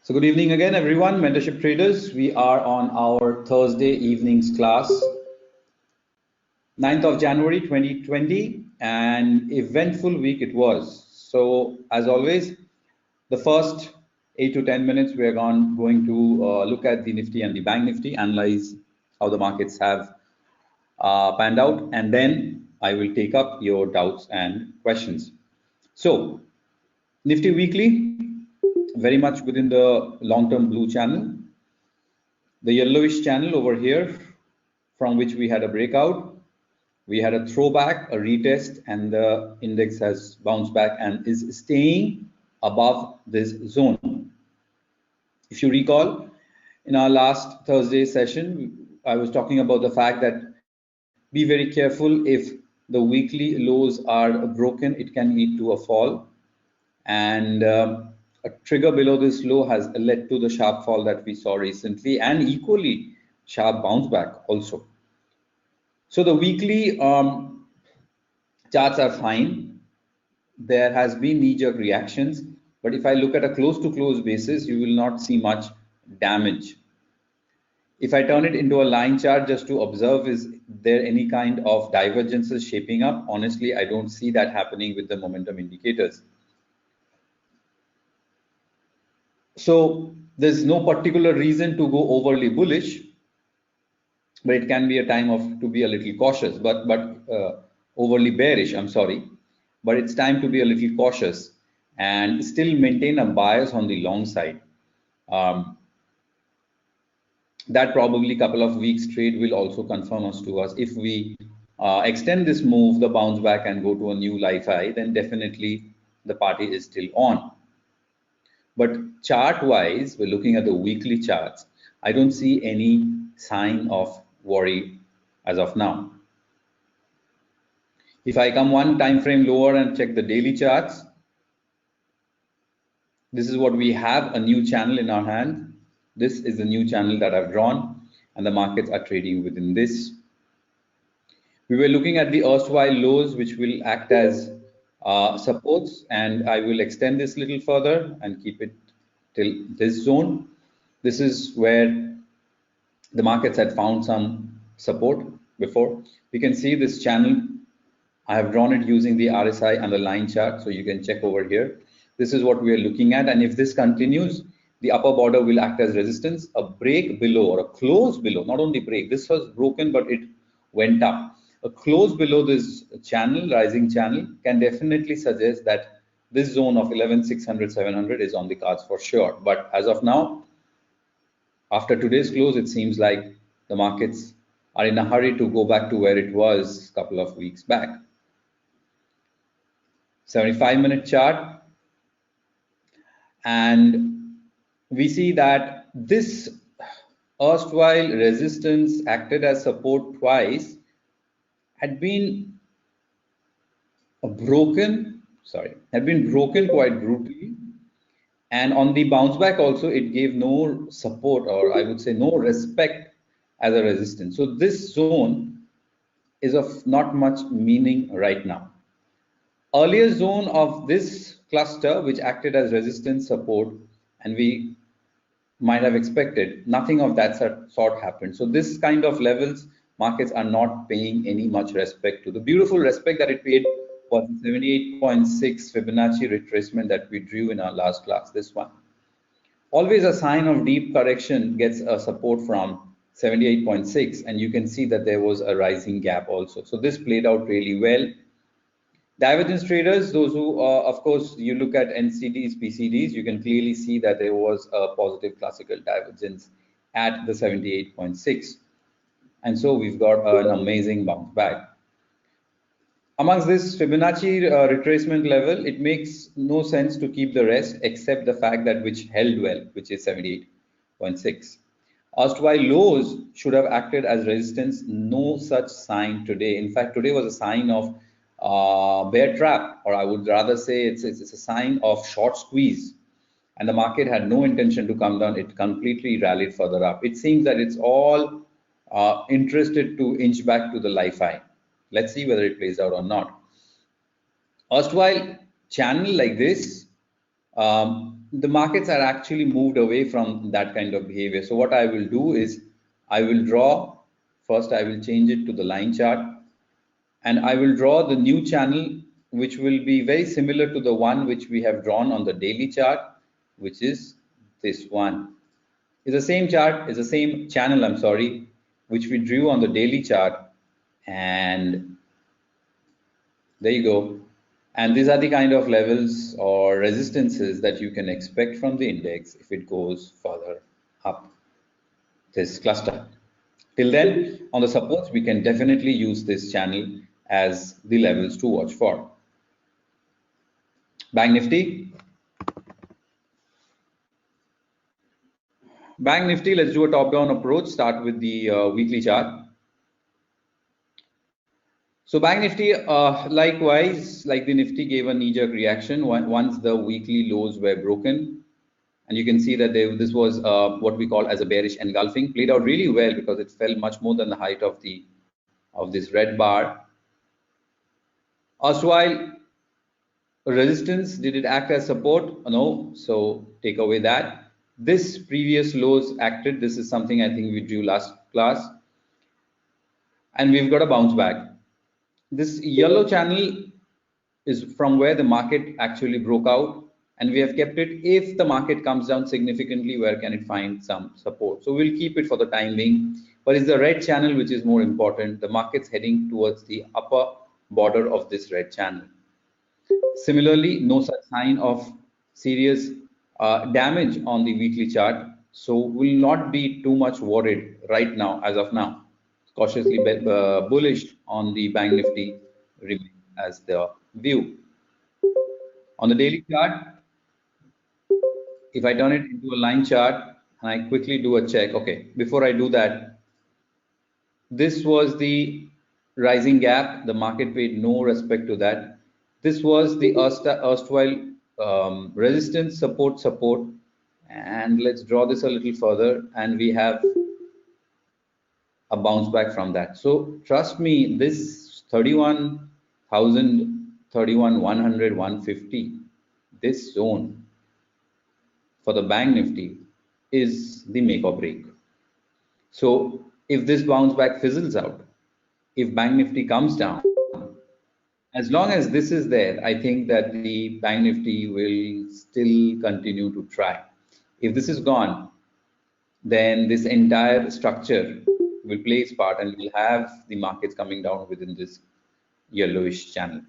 So good evening again, everyone. Mentorship traders, we are on our Thursday evenings class, 9th of January 2020, and eventful week it was. So as always, the first 8 to 10 minutes we are going to look at the Nifty and the Bank Nifty, analyze how the markets have panned out, and then I will take up your doubts and questions. So Nifty weekly, very much within the long-term blue channel. The yellowish channel over here, from which we had a breakout. We had a throwback, a retest, and the index has bounced back and is staying above this zone. If you recall, in our last Thursday session, I was talking about the fact that be very careful if the weekly lows are broken, it can lead to a fall. And a trigger below this low has led to the sharp fall that we saw recently, and equally sharp bounce back also. So the weekly charts are fine. There has been knee-jerk reactions, but if I look at a close-to-close basis, you will not see much damage. If I turn it into a line chart just to observe, is there any kind of divergences shaping up? Honestly, I don't see that happening with the momentum indicators. So there's no particular reason to go overly bullish, but it can be a time to be a little cautious, but overly bearish, I'm sorry, but it's time to be a little cautious and still maintain a bias on the long side. That probably couple of weeks trade will also confirm us if we extend this move, the bounce back, and go to a new life high, then definitely the party is still on. But chart wise, we're looking at the weekly charts. I don't see any sign of worry as of now. If I come one time frame lower and check the daily charts, this is what we have, a new channel in our hand. This is the new channel that I've drawn, and the markets are trading within this. We were looking at the erstwhile lows, which will act as supports, and I will extend this little further and keep it till this zone. This is where the markets had found some support before. We can see this channel. I have drawn it using the RSI and the line chart, so you can check over here. This is what we are looking at, and if this continues, the upper border will act as resistance. A break below or a close below, not only break, this was broken, but it went up. A close below this channel, rising channel, can definitely suggest that this zone of 11,600, 700 is on the cards for sure. But as of now, after today's close, it seems like the markets are in a hurry to go back to where it was a couple of weeks back. 75-minute chart, and we see that this erstwhile resistance acted as support twice, had been broken quite brutally, and on the bounce back also it gave no support, or I would say no respect as a resistance. So this zone is of not much meaning right now. Earlier zone of this cluster, which acted as resistance support, and we might have expected, nothing of that sort happened. So this kind of levels, markets are not paying any much respect to. The beautiful respect that it paid was 78.6 Fibonacci retracement that we drew in our last class, this one. Always a sign of deep correction gets a support from 78.6, and you can see that there was a rising gap also. So this played out really well. Divergence traders, those who, of course, you look at NCDs, PCDs, you can clearly see that there was a positive classical divergence at the 78.6. And so we've got an amazing bounce back. Amongst this Fibonacci retracement level, it makes no sense to keep the rest except the fact that which held well, which is 78.6. Erstwhile lows should have acted as resistance. No such sign today. In fact, today was a sign of bear trap, or I would rather say it's a sign of short squeeze, and the market had no intention to come down. It completely rallied further up. It seems that it's all interested to inch back to the life high. Let's see whether it plays out or not. Erstwhile channel like this the markets are actually moved away from that kind of behavior. So what I will do is I will draw, first I will change it to the line chart, and I will draw the new channel, which will be very similar to the one which we have drawn on the daily chart, which is this one. It's the same chart, it's the same channel, I'm sorry, which we drew on the daily chart. And there you go. And these are the kind of levels or resistances that you can expect from the index if it goes further up this cluster. Till then, on the supports, we can definitely use this channel as the levels to watch for. Bank Nifty. Bank Nifty, let's do a top-down approach. Start with the weekly chart. So Bank Nifty, likewise, like the Nifty, gave a knee-jerk reaction once the weekly lows were broken. And you can see that this was what we call as a bearish engulfing. Played out really well because it fell much more than the height of this red bar. Erstwhile resistance, did it act as support? No. So take away that. This previous lows acted. This is something I think we drew last class. And we've got a bounce back. This yellow channel is from where the market actually broke out, and we have kept it. If the market comes down significantly, where can it find some support? So we'll keep it for the time being, but it's the red channel which is more important. The market's heading towards the upper border of this red channel. Similarly, no such sign of serious damage on the weekly chart, so will not be too much worried right now. As of now, cautiously bullish on the Bank Nifty remain as the view. On the daily chart, if I turn it into a line chart and I quickly do a check, okay, before I do that, this was the rising gap. The market paid no respect to that. This was the erstwhile resistance, support, and let's draw this a little further, and we have a bounce back from that. So trust me, this 31,000, 31,100, 150, this zone for the Bank Nifty is the make or break. So if this bounce back fizzles out, if Bank Nifty comes down, as long as this is there, I think that the Bank Nifty will still continue to try. If this is gone, then this entire structure will play its part, and we'll have the markets coming down within this yellowish channel.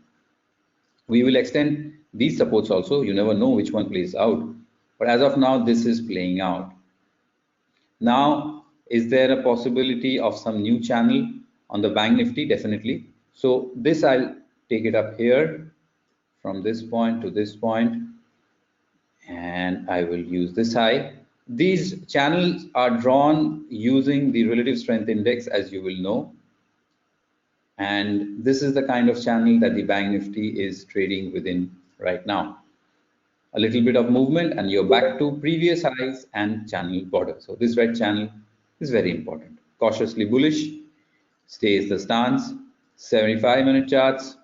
We will extend these supports also. You never know which one plays out. But as of now, this is playing out. Now, is there a possibility of some new channel on the Bank Nifty? Definitely. So this I'll take it up here from this point to this point, and I will use this high. These channels are drawn using the relative strength index, as you will know. And this is the kind of channel that the Bank Nifty is trading within right now. A little bit of movement and you're back to previous highs and channel border. So this red channel is very important. Cautiously bullish, stays the stance. 75-minute charts.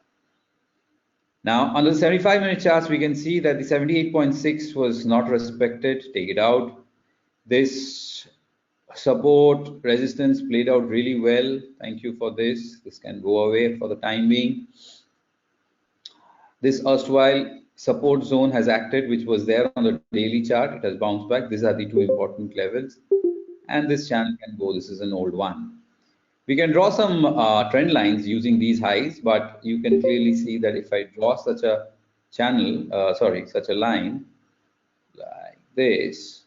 Now on the 75-minute charts, we can see that the 78.6 was not respected. Take it out. This support resistance played out really well. Thank you for this. This can go away for the time being. This erstwhile support zone has acted, which was there on the daily chart. It has bounced back. These are the two important levels, and this channel can go. This is an old one. We can draw some trend lines using these highs, but you can clearly see that if I draw such a channel, such a line like this,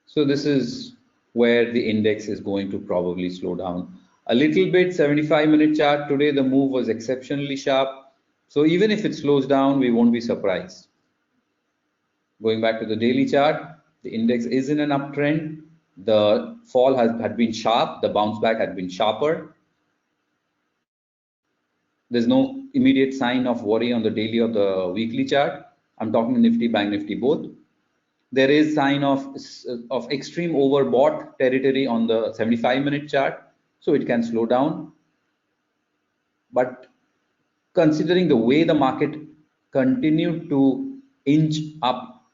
so this is where the index is going to probably slow down a little bit. 75-minute chart today, the move was exceptionally sharp. So even if it slows down, we won't be surprised. Going back to the daily chart, the index is in an uptrend. The fall had been sharp. The bounce back had been sharper. There's no immediate sign of worry on the daily or the weekly chart. I'm talking Nifty, Bank Nifty, both. There is sign of extreme overbought territory on the 75-minute chart, so it can slow down. But considering the way the market continued to inch up,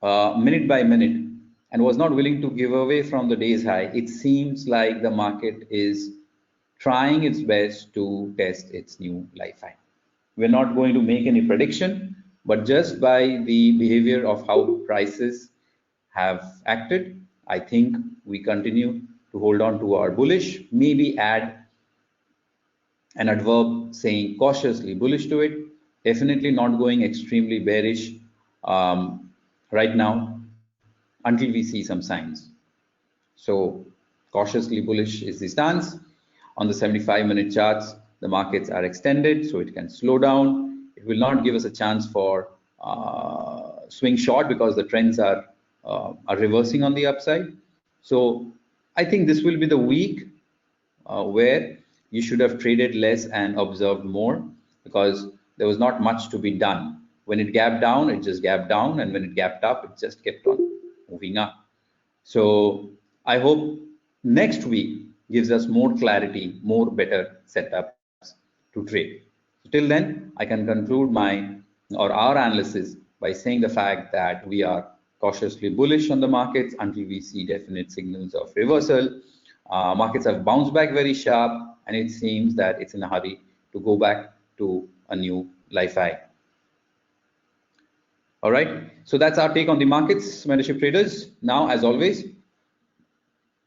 minute by minute and was not willing to give away from the day's high, it seems like the market is trying its best to test its new life high. We're not going to make any prediction, but just by the behavior of how prices have acted, I think we continue to hold on to our bullish, maybe add an adverb saying cautiously bullish to it. Definitely not going extremely bearish right now until we see some signs. So cautiously bullish is the stance. On the 75-minute charts, the markets are extended, so it can slow down. It will not give us a chance for swing short because the trends are reversing on the upside. So I think this will be the week where you should have traded less and observed more because there was not much to be done. When it gapped down, it just gapped down, and when it gapped up, it just kept on moving up. So I hope next week gives us more clarity, more better setups to trade. So till then, I can conclude my or our analysis by saying the fact that we are cautiously bullish on the markets until we see definite signals of reversal. Markets have bounced back very sharp, and it seems that it's in a hurry to go back to a new life high. All right, so that's our take on the markets, membership traders. Now, as always,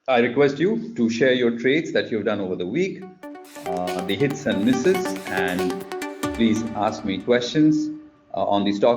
I request you to share your trades that you've done over the week, the hits and misses, and please ask me questions on the stock